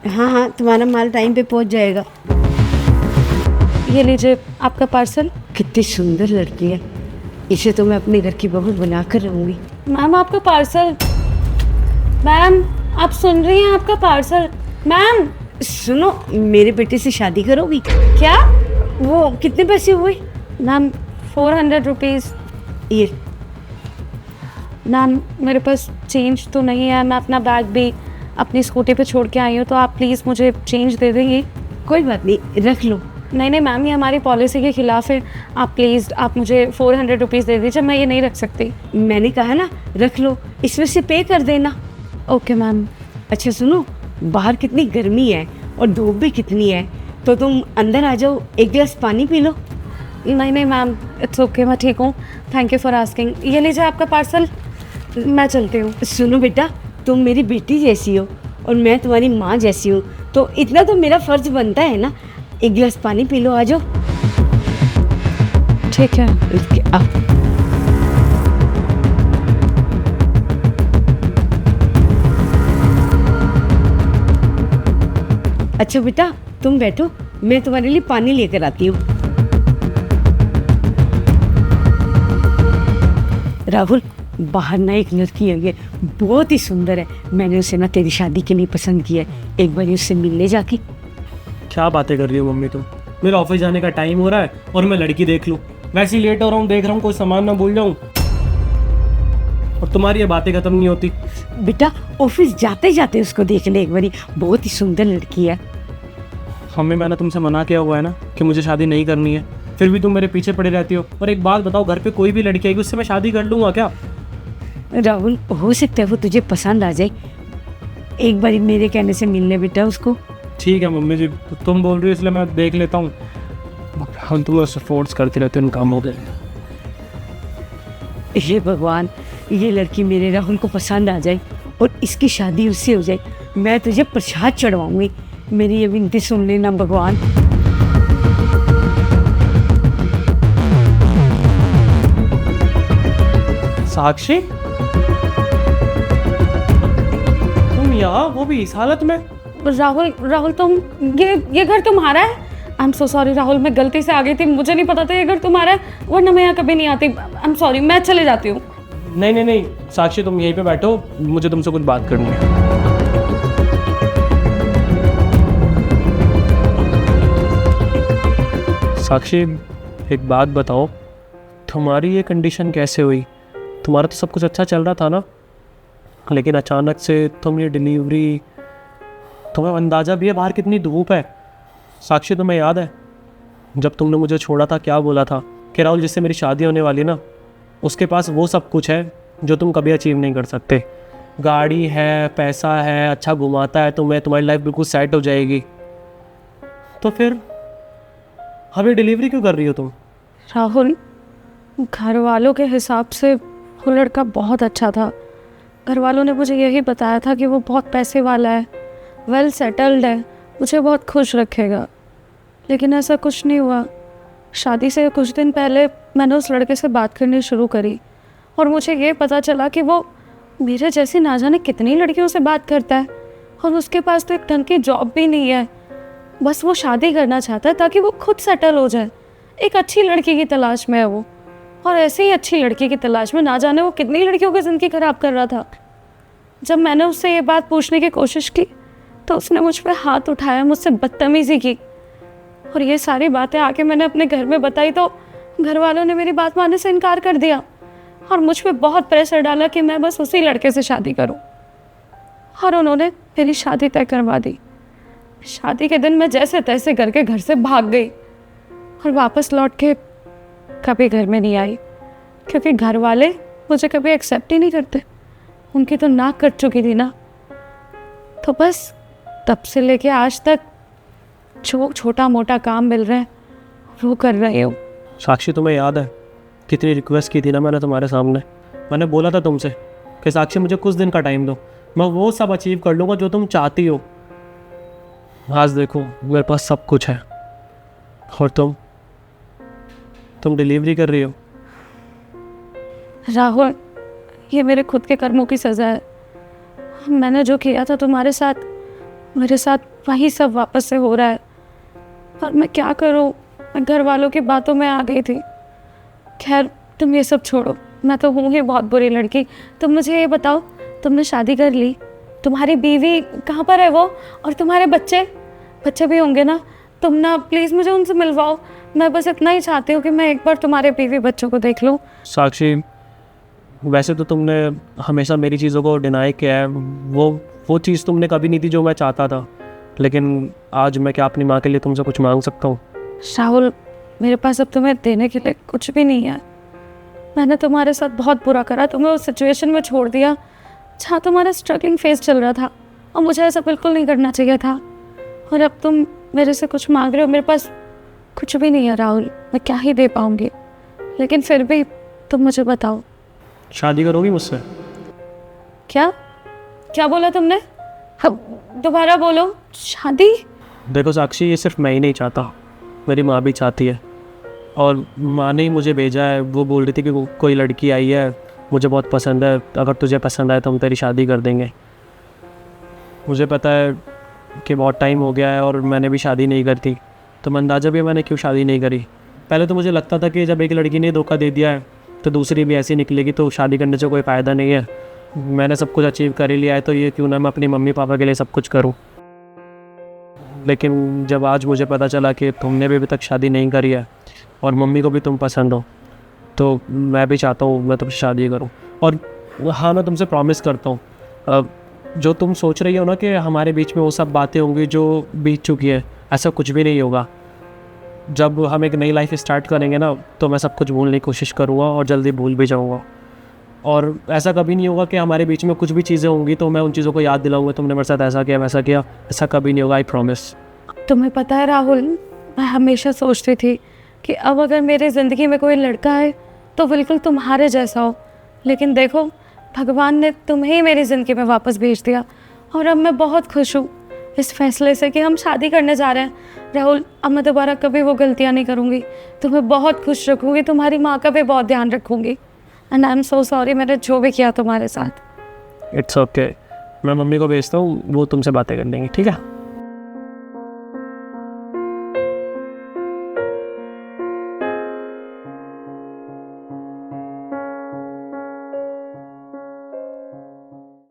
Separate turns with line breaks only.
हाँ हाँ, तुम्हारा माल टाइम पे पहुंच जाएगा।
ये लीजिए आपका पार्सल।
कितनी सुंदर लड़की है, इसे तो मैं अपने घर की बहू बनाकर रहूंगी।
मैम आपका पार्सल। मैम आप सुन रही हैं? आपका पार्सल। मैम
सुनो, मेरे बेटे से शादी करोगी?
क्या?
वो कितने पैसे हुए?
Ma'am 400 rupees.
ये
मैम मेरे पास चेंज तो नहीं है, मैं अपना बैग भी अपनी स्कूटी पे छोड़ के आई हूँ, तो आप प्लीज़ मुझे चेंज दे देंगी?
कोई बात नहीं, रख लो।
नहीं नहीं मैम, ये हमारी पॉलिसी के खिलाफ है। आप प्लीज़ आप मुझे 400 रुपीज़ दे दीजिए, मैं ये नहीं रख सकती।
मैंने कहा ना, रख लो, इसमें से पे कर देना।
Okay ma'am.
अच्छा सुनो, बाहर कितनी गर्मी है और धूप भी कितनी है, तो तुम अंदर आ जाओ, एक गिलास पानी पी लो।
नहीं नहीं मैम, इट्स ओके, मैं ठीक हूँ। Thank you for asking. ये लीजिए आपका पार्सल, मैं चलती हूँ।
सुनो बेटा, तुम मेरी बेटी जैसी हो और मैं तुम्हारी माँ जैसी हूँ, तो इतना तो मेरा फर्ज बनता है ना। एक गिलास पानी पी लो, आ जाओ।
ठीक है।
आओ। अच्छा बेटा, तुम बैठो, मैं तुम्हारे लिए पानी लेकर आती हूँ। राहुल, बाहर ना एक लड़की है, ये बहुत ही सुंदर है। मैंने उसे ना तेरी शादी के लिए पसंद किया है, एक बार उससे मिलने जाके।
क्या बातें कर रही हो मम्मी तुम? मेरा ऑफिस जाने का टाइम हो रहा है और मैं लड़की देख लूँ? वैसे ही लेट हो रहा हूँ, देख रहा हूँ कोई सामान ना भूल जाऊँ, और तुम्हारी ये बातें खत्म नहीं होती।
बेटा, ऑफिस जाते जाते उसको देख ले एक बारी, बहुत ही सुंदर लड़की है।
मम्मी मैंने तुमसे मना किया हुआ है ना कि मुझे शादी नहीं करनी है, फिर भी तुम मेरे पीछे पड़े रहती हो। और एक बात बताओ, घर पे कोई भी लड़की आएगी उससे मैं शादी कर लूँगा क्या?
राहुल, हो सकता है वो तुझे पसंद आ जाए, एक बारी मेरे कहने से मिलने बेटा उसको।
ठीक है मम्मी जी, तो तुम बोल रही हो इसलिए मैं देख लेता हूँ। हम तुम उससे फोर्स करती रहती हो इन कामों के।
हे भगवान, ये लड़की मेरे राहुल को पसंद आ जाए और इसकी शादी उससे हो जाए, मैं तुझे प्रसाद चढ़वाऊंगी। मेरी ये विनती सुन लेना भगवान।
साक्षी, तुम यहाँ, वो भी इस हालत में?
राहुल राहुल तुम, ये घर तुम्हारा है? I am so sorry Rahul, मैं गलती से आ गई थी, मुझे नहीं पता था ये घर तुम्हारा है, वरना मैं यहाँ कभी नहीं आती। आई एम सॉरी, मैं चले जाती हूँ।
नहीं नहीं नहीं साक्षी, तुम यहीं पे बैठो, मुझे तुमसे कुछ बात करनी है। साक्षी, एक बात बताओ, तुम्हारी ये कंडीशन कैसे हुई? तुम्हारा तो सब कुछ अच्छा चल रहा था ना, लेकिन अचानक से तुम ये डिलीवरी, तुम्हें अंदाज़ा भी है बाहर कितनी धूप है? साक्षी, तुम्हें याद है जब तुमने मुझे छोड़ा था क्या बोला था कि राहुल जिससे मेरी शादी होने वाली ना, उसके पास वो सब कुछ है जो तुम कभी अचीव नहीं कर सकते। गाड़ी है, पैसा है, अच्छा घुमाता है तुम्हें, तुम्हारी लाइफ बिल्कुल सेट हो जाएगी। तो फिर अभी डिलीवरी क्यों कर रही हो तुम?
राहुल, घर वालों के हिसाब से वो लड़का बहुत अच्छा था। घर वालों ने मुझे यही बताया था कि वो बहुत पैसे वाला है, वेल सेटल्ड है, मुझे बहुत खुश रखेगा। लेकिन ऐसा कुछ नहीं हुआ। शादी से कुछ दिन पहले मैंने उस लड़के से बात करनी शुरू करी और मुझे ये पता चला कि वो मेरे जैसी ना जाने कितनी लड़कियों से बात करता है, और उसके पास तो एक ढंग की जॉब भी नहीं है। बस वो शादी करना चाहता है ताकि वो खुद सेटल हो जाए। एक अच्छी लड़की की तलाश में है वो, और ऐसे ही अच्छी लड़की की तलाश में ना जाने वो कितनी लड़कियों की ज़िंदगी ख़राब कर रहा था। जब मैंने उससे ये बात पूछने की कोशिश की तो उसने मुझ पर हाथ उठाया, मुझसे बदतमीज़ी की, और ये सारी बातें आके मैंने अपने घर में बताई तो घर वालों ने मेरी बात मानने से इनकार कर दिया और मुझ पे बहुत प्रेशर डाला कि मैं बस उसी लड़के से शादी करूं, और उन्होंने मेरी शादी तय करवा दी। शादी के दिन मैं जैसे तैसे करके घर से भाग गई और वापस लौट के कभी घर में नहीं आई, क्योंकि घर वाले मुझे कभी एक्सेप्ट ही नहीं करते। उनकी तो नाक कट चुकी थी ना। तो बस तब से लेके आज तक जो छोटा मोटा काम मिल रहा है वो कर रही हूँ।
साक्षी, तुम्हें याद है कितनी रिक्वेस्ट की थी ना मैंने तुम्हारे सामने? मैंने बोला था तुमसे कि साक्षी मुझे कुछ दिन का टाइम दो, मैं वो सब अचीव कर लूँगा जो तुम चाहती हो। आज देखो मेरे पास सब कुछ है, और तुम डिलीवरी कर रही हो।
राहुल, ये मेरे खुद के कर्मों की सज़ा है। मैंने जो किया था तुम्हारे साथ, मेरे साथ वही सब वापस से हो रहा है। पर मैं क्या करूँ, मैं घर वालों की बातों में आ गई थी। खैर तुम ये सब छोड़ो, मैं तो हूँ ही बहुत बुरी लड़की। तुम मुझे ये बताओ, तुमने शादी कर ली, तुम्हारी बीवी कहाँ पर है वो, और तुम्हारे बच्चे बच्चे भी होंगे ना? तुम ना प्लीज़ मुझे उनसे मिलवाओ। मैं बस इतना ही चाहती हूँ कि मैं एक बार तुम्हारे बीवी बच्चों को देख लूँ।
साक्षी, वैसे तो तुमने हमेशा मेरी चीज़ों को डिनाई किया है, वो चीज़ तुमने कभी नहीं थी जो मैं चाहता था। लेकिन आज मैं क्या अपनी माँ के लिए तुमसे कुछ मांग सकता हूँ?
राहुल, मेरे पास अब तुम्हें देने के लिए कुछ भी नहीं है। मैंने तुम्हारे साथ बहुत बुरा करा, तुम्हें उस सिचुएशन में छोड़ दिया जहाँ तुम्हारा स्ट्रगलिंग फेज चल रहा था, और मुझे ऐसा बिल्कुल नहीं करना चाहिए था। और अब तुम मेरे से कुछ मांग रहे हो, मेरे पास कुछ भी नहीं है राहुल, मैं क्या ही दे पाऊँगी। लेकिन फिर भी तुम मुझे बताओ,
शादी करोगी मुझसे?
क्या क्या बोला तुमने? अब दोबारा बोलो। शादी?
देखो साक्षी, ये सिर्फ मैं ही नहीं चाहता, मेरी माँ भी चाहती है। और माँ ने ही मुझे भेजा है। वो बोल रही थी कि कोई लड़की आई है, मुझे बहुत पसंद है, अगर तुझे पसंद आए तो हम तेरी शादी कर देंगे। मुझे पता है कि बहुत टाइम हो गया है और मैंने भी शादी नहीं करी थी, तो मैं अंदाज़ा भी मैंने क्यों शादी नहीं करी। पहले तो मुझे लगता था कि जब एक लड़की ने धोखा दे दिया है तो दूसरी भी ऐसी निकलेगी, तो शादी करने से कोई फ़ायदा नहीं है। मैंने सब कुछ अचीव कर ही लिया है, तो ये क्यों ना मैं अपनी मम्मी पापा के लिए सब कुछ करूं। लेकिन जब आज मुझे पता चला कि तुमने भी अभी तक शादी नहीं करी है और मम्मी को भी तुम पसंद हो, तो मैं भी चाहता हूँ मैं तुमसे शादी करूँ। और हाँ, मैं तुमसे प्रॉमिस करता हूँ, जो तुम सोच रही हो ना कि हमारे बीच में वो सब बातें होंगी जो बीत चुकी है, ऐसा कुछ भी नहीं होगा। जब हम एक नई लाइफ स्टार्ट करेंगे ना, तो मैं सब कुछ भूलने की कोशिश करूँगा और जल्दी भूल भी जाऊँगा। और ऐसा कभी नहीं होगा कि हमारे बीच में कुछ भी चीज़ें होंगी तो मैं उन चीज़ों को याद दिलाऊंगा, तुमने मेरे साथ ऐसा किया वैसा किया, ऐसा कभी नहीं होगा, आई प्रॉमिस।
तुम्हें पता है राहुल, मैं हमेशा सोचती थी कि अब अगर मेरी ज़िंदगी में कोई लड़का है तो बिल्कुल तुम्हारे जैसा हो। लेकिन देखो, भगवान ने तुम्हें ही मेरी ज़िंदगी में वापस भेज दिया, और अब मैं बहुत खुश हूँ इस फैसले से कि हम शादी करने जा रहे हैं। राहुल, अब मैं दोबारा कभी वो गलतियाँ नहीं करूँगी, तुम्हें बहुत खुश रखूँगी, तुम्हारी माँ का भी बहुत ध्यान रखूँगी। And I am so sorry मैंने जो भी किया तुम्हारे साथ।
इट्स ओके, मैं मम्मी को भेजता हूँ, वो तुमसे बातें कर लेंगी, ठीक है?